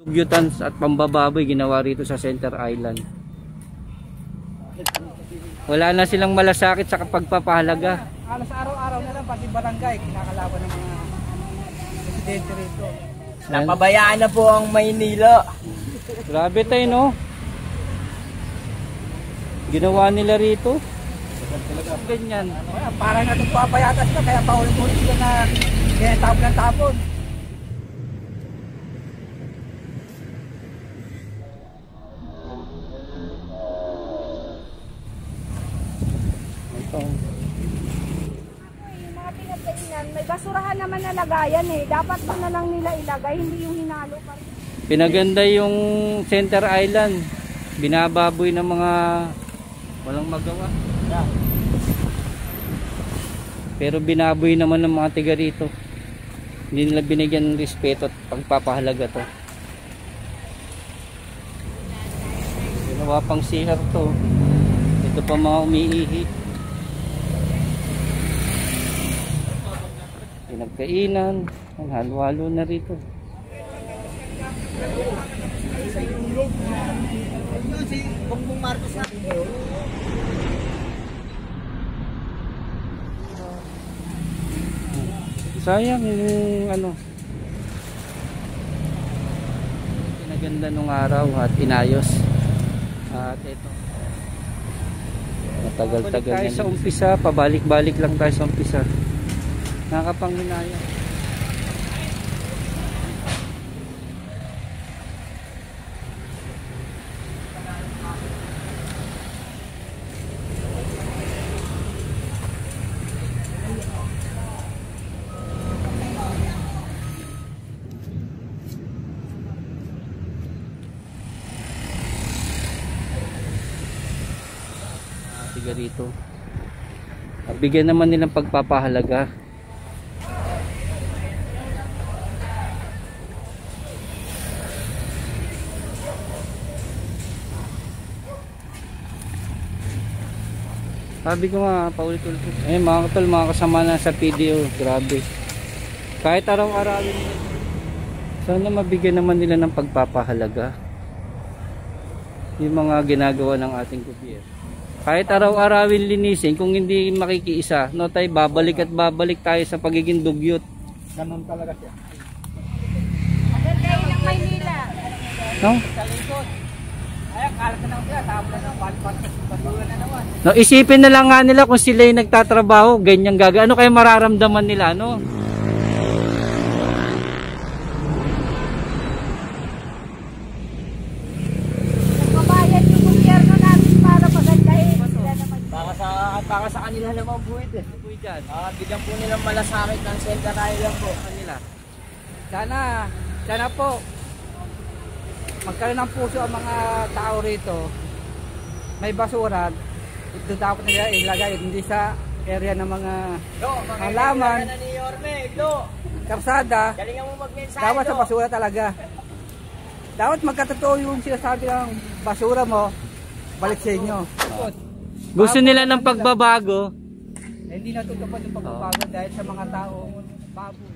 Dugyutan at pambababoy ginawa rito sa Center Island. Wala na silang malasakit sa pagpapahalaga. Halos araw-araw na lang pati barangay kinakalaban ng mga presidente rito. Napabayaan na po ang Maynila. Grabe tayo, no? Ginawa nila rito. Ganyan. Parang natupapayatas na kaya paulit-ulit sila na kaya tapon ng tapon. Yung mga pinagkainan, may basurahan naman na lagayan eh. Dapat doon na lang nila ilagay, hindi yung hinalo pa rin. Pinaganda yung Center Island. Binababoy ng mga walang magawa. Pero binaboy naman ng mga tiga rito. Hindi nila binigyan ng respeto at pagpapahalaga to. Ginawa pang CR to. Ito pa mga umiihi. Pinagkainan. Ang halo-halo na rito. Sayang yung ano. Pinaganda nung araw at inayos. At ito. Matagal-tagal tayo sa umpisa, pabalik-balik lang tayo sa umpisa. Nakakapanghinayang. Tiga rito. Bigyan naman nilang pagpapahalaga. Sabi ko nga paulit-ulit. Mga katol, mga kasama na sa PDO, grabe. Kahit araw-arawin sana mabigyan naman nila ng pagpapahalaga yung mga ginagawa ng ating gobyerno. Kahit araw-arawin linisin, kung hindi makikiisa, no tayo babalik at babalik tayo sa pagiging dugyot. Ganun talaga siya. Agad kayo ng Maynila. No? Sa likod. Ay, kalat na lang sila. Tapos na basura na naman. No, isipin na lang nga nila kung sila yung nagtatrabaho, ganyan gaga. Ano kaya mararamdaman nila, no? Nagbabayad yung gobyerno natin para pagandahin. Sila naman. Baka sa kanila naman buwit eh. Bigyan po nilang malasakit ng Center Island po. Kanila. Sana po magkaroon ng puso ang mga tao rito. May basura, ito dapat nila ilagay, hindi sa area ng mga halaman, karsada. Dapat sa basura talaga. Dapat magkatotoo yung sinasabi ng basura mo, balik sa inyo. Gusto nila ng pagbabago. Hindi natutupad yung pagbabago dahil sa mga tao baboy.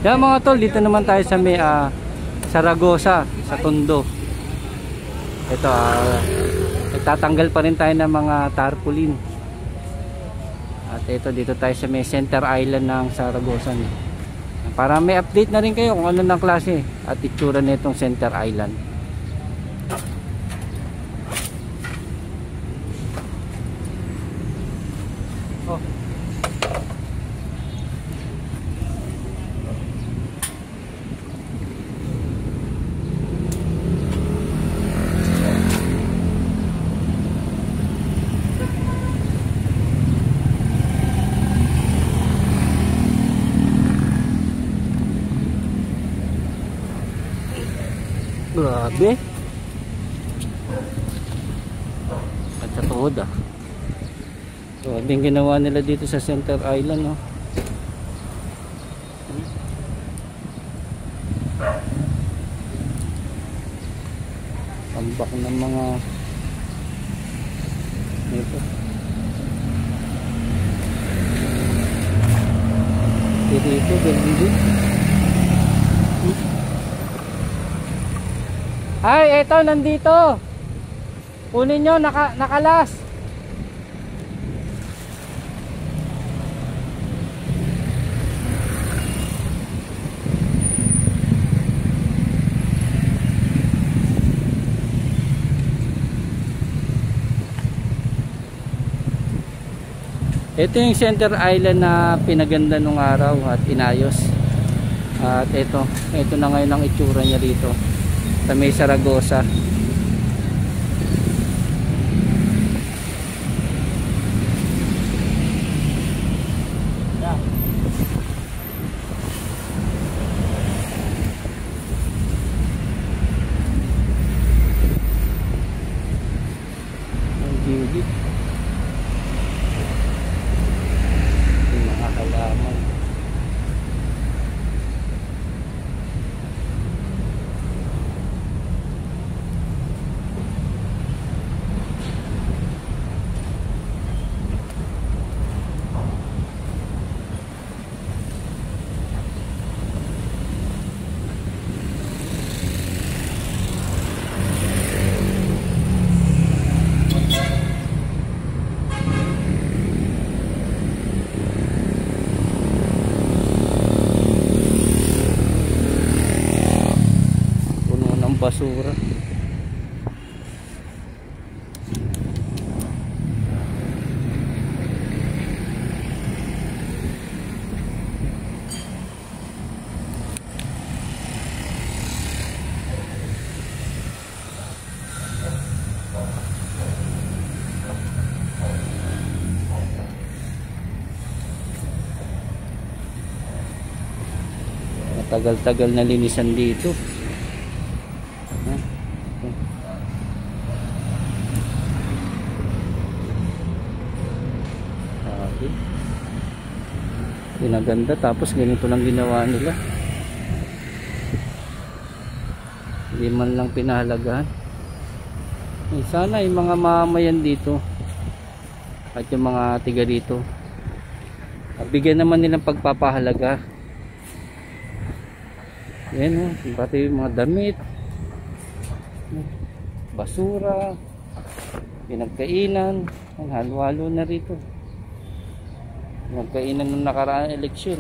Yan mga tol, dito naman tayo sa may Saragosa, sa Tondo. Ito Tatanggal pa rin tayo ng mga tarpaulin. At ito, dito tayo sa may center island ng Saragosa. Para may update na rin kayo kung ano ng klase at itsura na itong center island. Oh. Grabe. At sa tuhod ah. So, yung ginawa nila dito sa center island, no? Tambak ng mga ito. Dito, dito. Ay, eto, nandito. Kunin nyo, nakalas. Ito yung center island na pinaganda nung araw at inayos. At ito na ngayon ang itsura niya rito sa may Saragosa. Ang gilid. Yung mga halaman. Basura. Matagal-tagal na linisan dito. Pinaganda tapos ganito lang ginawa nila. Hindi man lang pinahalagahan. Sana yung mga mamayan dito at yung mga tiga dito bigyan naman nilang pagpapahalaga. Yan o, pati yung mga damit, basura, pinagkainan, ang halo-halo na rito. Nagkainan ng nakaraang eleksyon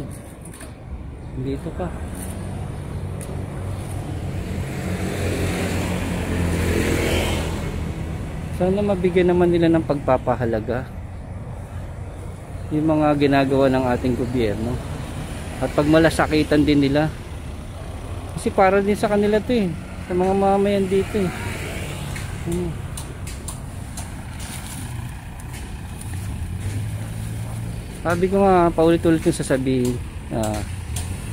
dito pa. Sana mabigyan naman nila ng pagpapahalaga yung mga ginagawa ng ating gobyerno at pagmalasakitan din nila, kasi para din sa kanila to sa mga mamayan dito Sabi ko nga, paulit-ulit yung sasabihin,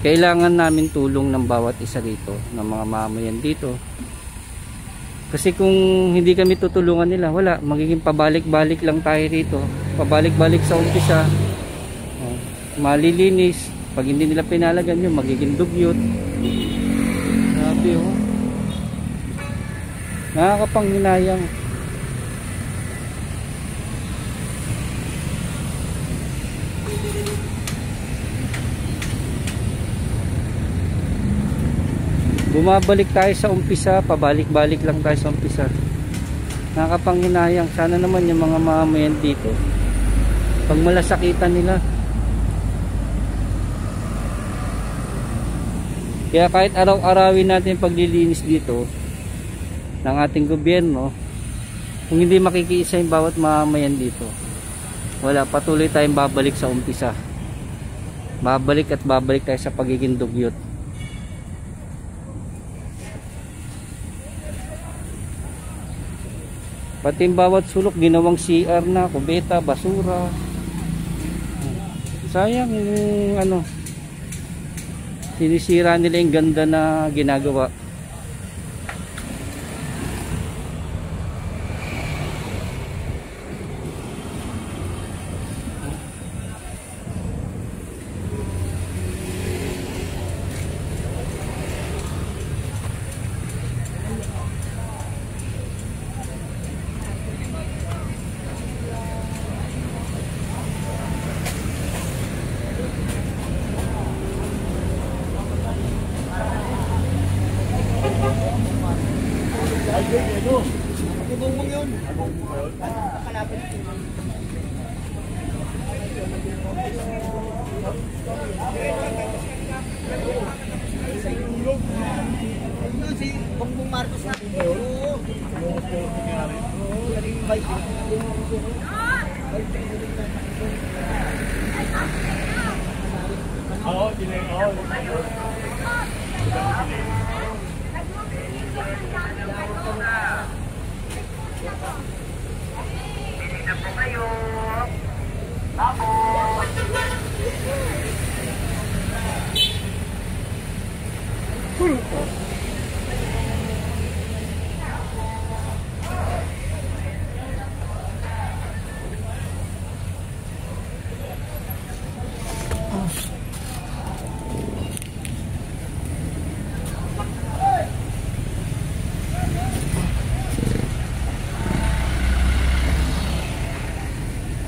kailangan namin tulong ng bawat isa rito, ng mga mamayan dito. Kasi kung hindi kami tutulungan nila, wala, magiging pabalik-balik lang tayo rito. Pabalik-balik sa umpisa. Malilinis. Pag hindi nila pinalagan yun, magiging dugyot. Sabi oh. Nakakapanghinayang. Bumabalik tayo sa umpisa, pabalik-balik lang tayo sa umpisa. Nakakapanghinayang. Sana naman yung mga mamamayan dito, pag malasakitan nila. Kaya kahit araw-arawin natin paglilinis dito ng ating gobyerno, kung hindi makikiisa yung bawat mamamayan dito, wala, patuloy tayong babalik sa umpisa. Babalik at babalik tayo sa pagiging dugyot. Pati yung bawat sulok ginawang CR na, kubeta, basura. Sayang yung ano, sinisira nila yung ganda na ginagawa.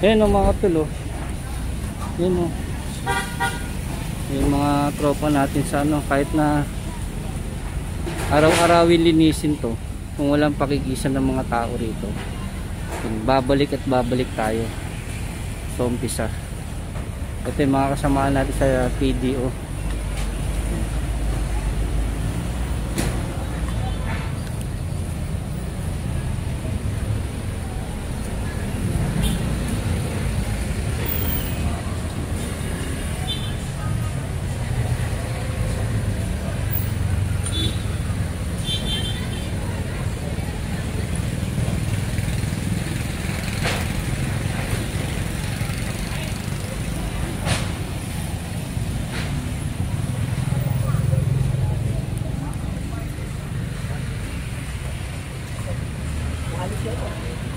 Ayan o mga tulo. Ayan o. Yung mga tropa natin sa ano, kahit na araw-arawin linisin to, kung walang pakikisan ng mga tao rito, babalik at babalik tayo sa umpisa. Ito yung mga kasamaan natin sa PDO.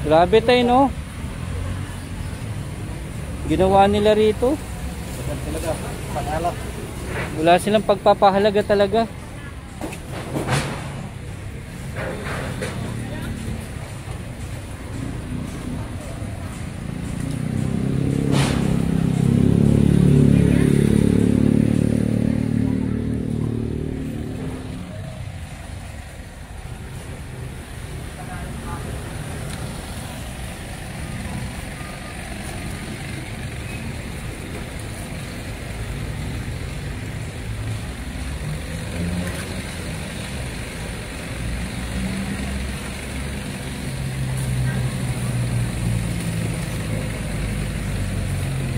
Grabe tayo, no? Ginawa nila rito. Wala silang pagpapahalaga talaga.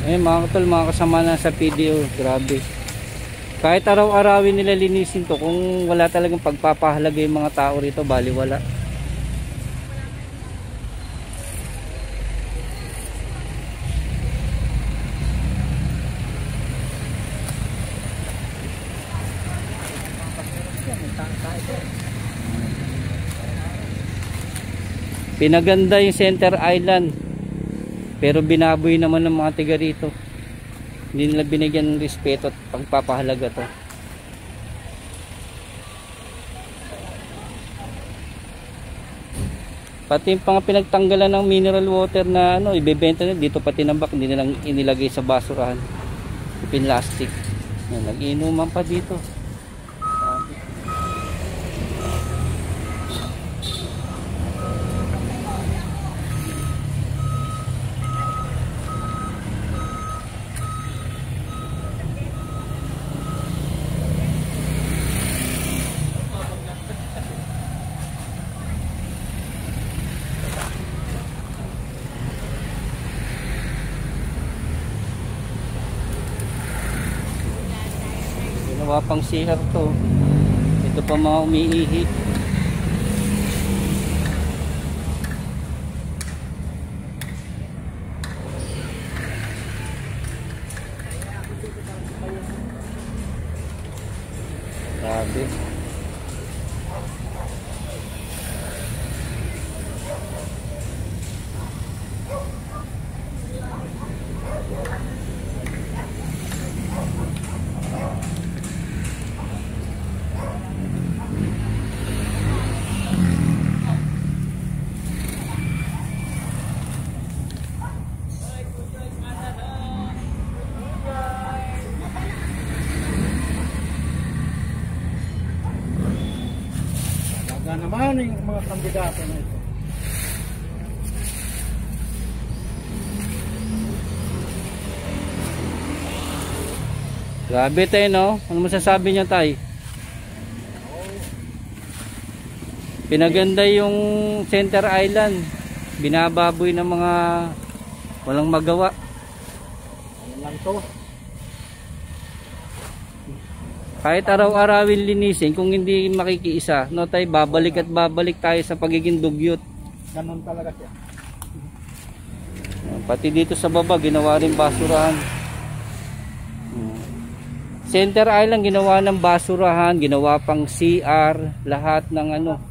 Ayun mga katol, mga kasama na sa PDO, grabe. Kahit araw-arawin nila linisin to, kung wala talagang pagpapahalaga yung mga tao rito, baliwala. Pinaganda yung Center Island, pero binaboy naman ng mga tiga rito. Hindi nila binigyan ng respeto at pagpapahalaga to. Pati yung mga pinagtanggalan ng mineral water na ano, ibebenta nila dito, pati tinambak, hindi nilang inilagay sa basurahan. Pinlastic. Nag-inuman pa dito. Ginawa pang CR to. Ito pa mga umiihi. Grabe. Naman yung mga kandidato na ito. Grabe tayo, no? Ano masasabi niya tayo? Pinaganda yung Center Island. Binababoy ng mga walang magawa. Ano lang to? Kahit araw-arawin linisin, kung hindi makikiisa, no tayo, babalik at babalik tayo sa pagiging dugyot. Ganun talaga siya. Pati dito sa baba, ginawa rin basurahan. Center Island, ginawa ng basurahan, ginawa pang CR, lahat ng ano,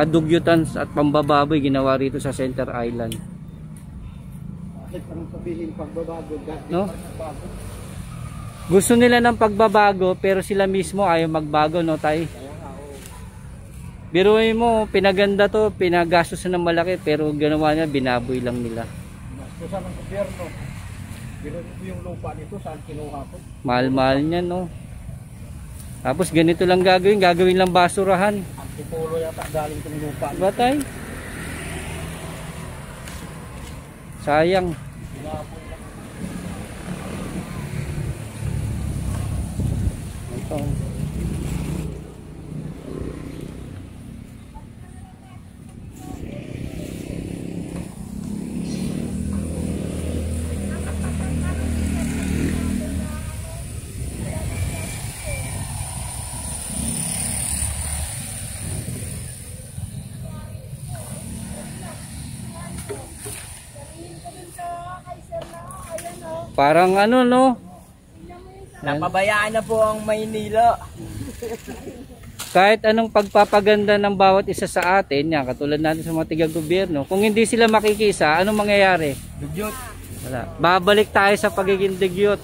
kadugyutan at pambababoy ginawa rito sa Center Island. Bakit parang sabihin pagbabago? No? Gusto nila ng pagbabago pero sila mismo ayaw magbago, no tay? Biruin mo, pinaganda to, pinagastos ng malaki pero ginawa nila, binaboy lang nila. Gastusan ng gobyerno. Biruin mo yung lupa nito, saan kinuha ko? Mahal-mahal niyan, no? Tapos ganito lang gagawin lang basurahan. Antipulo yata galing itong lupa. Diba tay? Sayang. Ito. Parang ano, no? Napabayaan na po ang Maynila. Kahit anong pagpapaganda ng bawat isa sa atin, yan, katulad natin sa mga tiga-gobyerno, kung hindi sila makikisa, anong mangyayari? Dugyot. Wala. Babalik tayo sa pagiging dugyot.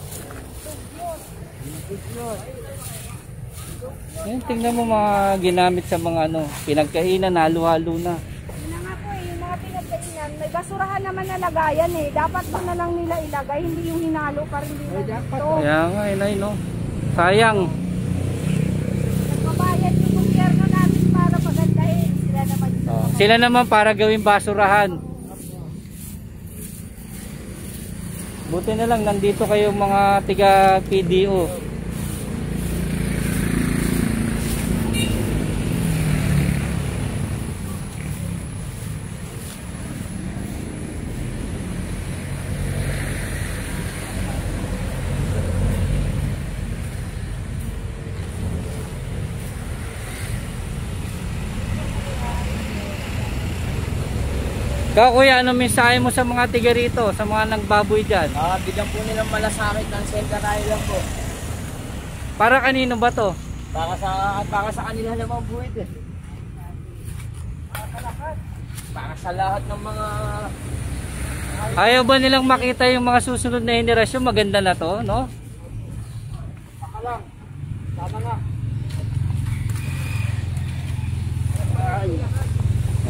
Yan, tingnan mo mga ginamit sa mga ano, pinagkainan, halo-halo na. Yun na nga po eh, yung mga pinagkainan, may basurahan naman na lagayan eh. Dapat doon na lang nila ilagay, hindi yung hinalo pa rin nila dito. Kaya nga, inay, no? Sayang. Nagbabayad yung gobyerno natin para pagandahin. Sila naman yung Sila naman para gawing basurahan. Buti na lang, nandito kayo mga tiga PDO. Ikaw kuya, ano mensahe mo sa mga tiga rito, sa mga nagbaboy dyan? Bigyan po nilang malasakit ng Center Island po. Para kanino ba to? Para sa kanila naman po ito. Para sa lahat ng mga... Ayaw ba nilang makita yung mga susunod na henerasyon? Maganda na to, no? Saka lang. Tama nga.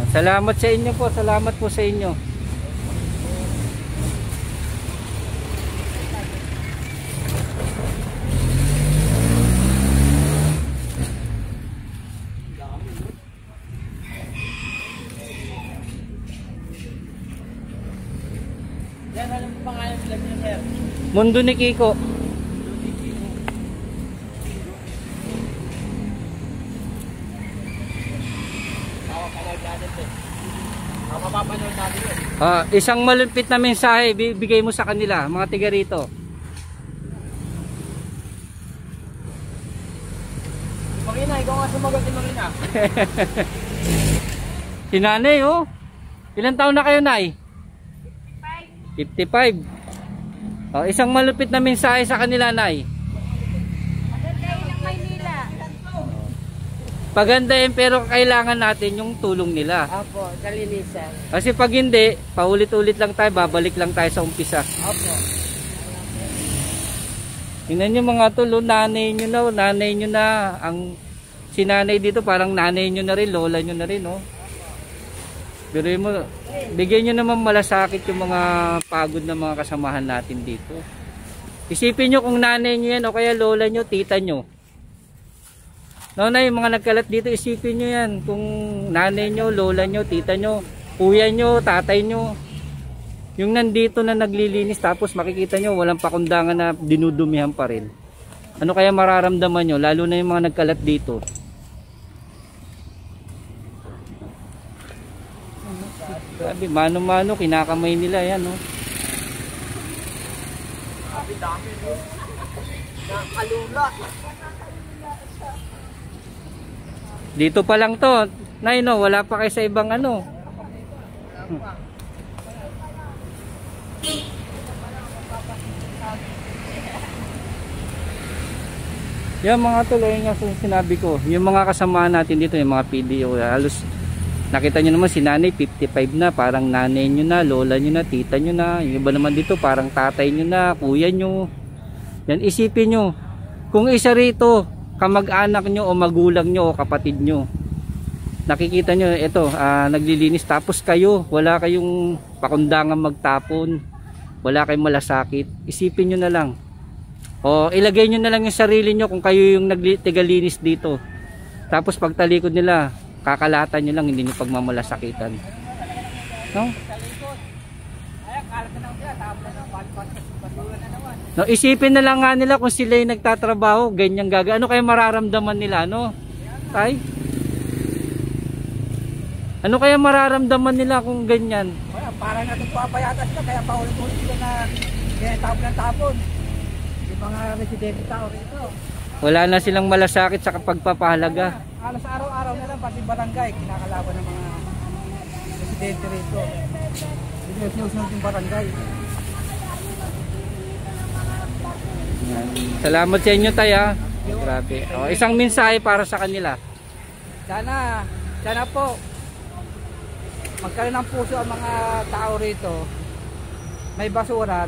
Salamat sa inyo po, salamat po sa inyo. Yan, alam mo pangalan vlog niya, sir? Mundo ni Kiko. Mapapanood natin yun. Isang malupit na mensahe bibigay mo sa kanila, mga tiga rito. sumagot si Marina. Si nanay, oh. Ilang taon na kayo, nay? 55. Oh, isang malupit na mensahe sa kanila, nay. Pagandahin pero kailangan natin yung tulong nila. Opo, kalinisan. Kasi pag hindi, paulit-ulit lang tayo, babalik lang tayo sa umpisa. Opo. Tingnan nyo mga tol, nanay nyo na. Ang sinanay dito parang nanay nyo na rin, lola nyo na rin, oh. Pero mo, bigyan nyo naman malasakit yung mga pagod na mga kasamahan natin dito. Isipin nyo kung nanay nyo yan o kaya lola nyo, tita nyo. No, na yung mga nagkalat dito, isipin nyo yan. Kung nanay nyo, lola nyo, tita nyo, kuya nyo, tatay nyo. Yung nandito na naglilinis tapos makikita nyo walang pakundangan na dinudumihan pa rin. Ano kaya mararamdaman nyo? Lalo na yung mga nagkalat dito. Sabi, mano-mano, kinakamay nila yan, no? Dami mo. Nakalula. Dito pa lang to. Nay, no, wala pa kayo sa ibang ano. Yung mga tuloy nga sinabi ko, yung mga kasama natin dito, yung mga PDO, halos nakita nyo naman si nanay 55 na, parang nanay nyo na, lola nyo na, tita nyo na. Yung iba naman dito parang tatay nyo na, kuya nyo. Yan, isipin nyo, kung isa rito kamag-anak nyo o magulang nyo o kapatid nyo, nakikita nyo ito, naglilinis tapos kayo wala kayong pakundangan magtapon, wala kayong malasakit, isipin nyo na lang o ilagay nyo na lang yung sarili nyo kung kayo yung nagtigalinis dito, tapos pagtalikod nila kakalatan nyo lang, hindi nyo pagmamalasakitan, no? No, isipin na lang nga nila kung sila yung nagtatrabaho, ganyan gaga. Ano kaya mararamdaman nila, no? Tay? Ano kaya mararamdaman nila kung ganyan? Parang natagpapayatas na, kaya paulit-ulit sila na kaya tapon ng tapon. Yung mga residente tao rito. Wala na silang malasakit sa pagpapahalaga. Alas araw-araw na lang, pati barangay, kinakalaban ng mga residente rito. Hindi na sinusunod yung barangay. Salamat sa inyo, tay, ha? Grabe. O, isang mensahe para sa kanila. Sana po magkaroon ng puso ang mga tao rito. May basura,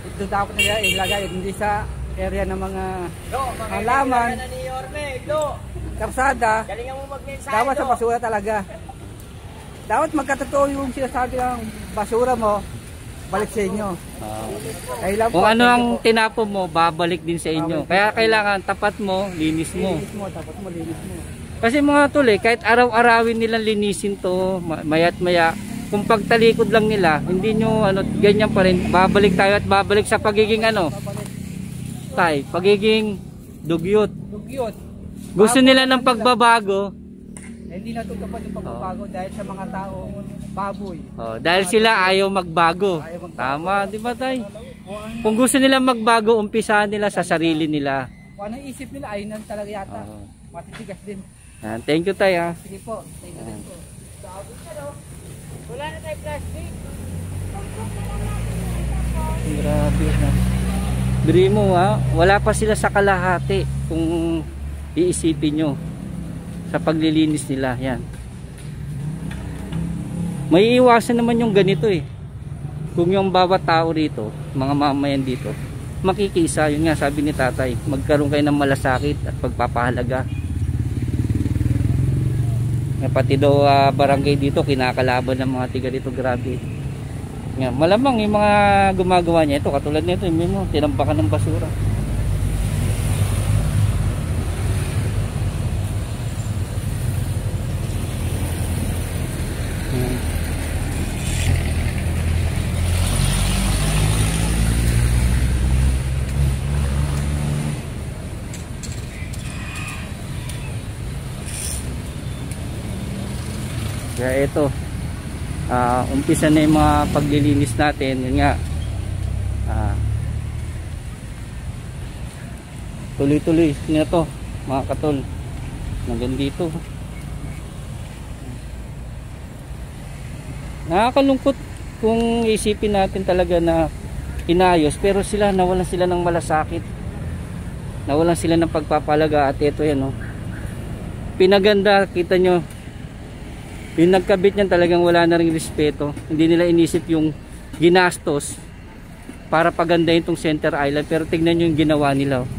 ito dapat nila ilagay, hindi sa area ng mga halaman, karsada. Dapat sa basura talaga. Dapat magkatotoo yung sinasabi ng basura mo, balik sa inyo. Kung ano ang tinapo mo, babalik din sa inyo. Kaya kailangan tapat mo, linis mo. Tapat mo, linis mo. Kasi mga tuloy, kahit araw-arawin nilang linisin to, maya't maya, kung pagtalikod lang nila, hindi nyo ano, ganyan pa rin, babalik tayo at babalik sa pagiging ano, tay, pagiging dugyot. Gusto nila ng pagbabago. Hindi natutupad yung pagbabago dahil sa mga taong baboy. Dahil sila ayaw magbago. Tama, di ba, tay? Kung gusto nila magbago, umpisahan nila sa sarili nila. Kung anong isip nila, ayun lang talaga yata. Matitigas din. Thank you, tay, ha. Sige po, thank you din po. Wala na tayo plastic. Grabe na. Biri mo, ha, wala pa sila sa kalahati kung iisipin nyo sa paglilinis nila. Yan. May iwasan naman yung ganito eh. Kung yung bawat tao rito, mga mamayan dito, makikisa, yun nga sabi ni tatay, magkaroon kayo ng malasakit at pagpapahalaga. Pati daw barangay dito kinakalaban ng mga tiga dito, grabe. Nga, malamang yung mga gumagawa niya ito, katulad nito, yung tinampakan ng basura. Kaya ito, umpisa na yung mga paglilinis natin. Yun nga, tuloy-tuloy na to mga katol. hanggang dito. Nakakalungkot kung isipin natin talaga na inayos, pero sila nawalan sila ng malasakit, nawalan sila ng pagpapalaga. At ito yan, oh, pinaganda, kita nyo yung nagkabit niyan, talagang wala na ring respeto. Hindi nila inisip yung ginastos para pagandahin tong center island, pero tignan nyo yung ginawa nila, oh.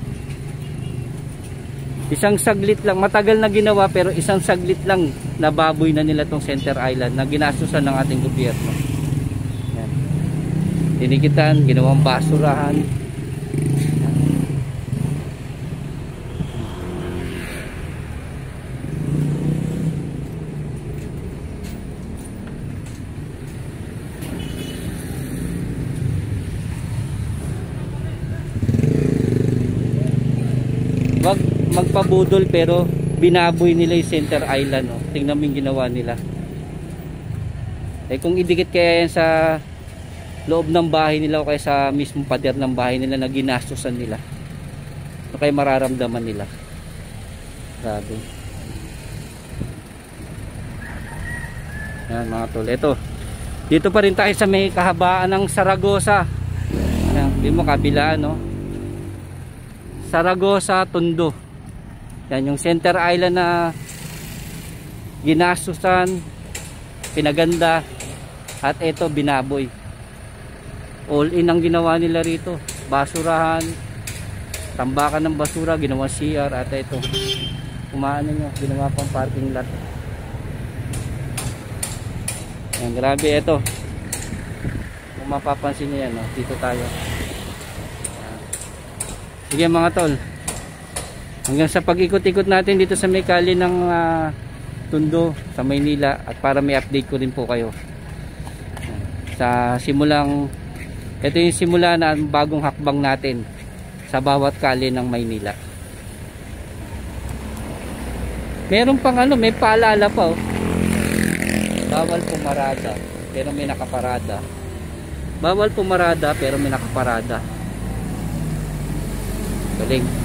Isang saglit lang, matagal na ginawa, pero isang saglit lang nababoy na nila tong center island na ginastusan ng ating gobyerno. Yan. Tinikitan, ginawang basurahan. Wag magpabudol, pero binaboy nila yung center island, oh. Tingnan mo yung ginawa nila. Eh kung idikit kaya yan sa loob ng bahay nila o kaya sa mismong pader ng bahay nila na ginastusan nila, o kaya mararamdaman nila. Grabe. Yan mga tol, ito dito pa rin tayo sa may kahabaan ng Saragosa. Yan, di mo kabilaan, no? Saragosa, Tondo. Yan yung center island na ginastusan, pinaganda, at ito binaboy. All in ang ginawa nila rito. Basurahan, tambakan ng basura, ginawa CR, at ito kumaano nyo, ginawa pang parking lot. Yan, grabe ito. Kung mapapansin nyo yan, no? Dito tayo. Sige mga tol, hanggang sa pag-ikot-ikot natin dito sa may kali ng Tondo sa Maynila, at para may update ko rin po kayo sa simulang, ito yung simula na bagong hakbang natin sa bawat kali ng Maynila. Meron pang ano, may paalala pa, oh. Bawal pumarada pero may nakaparada. Bawal pumarada pero may nakaparada. Galing.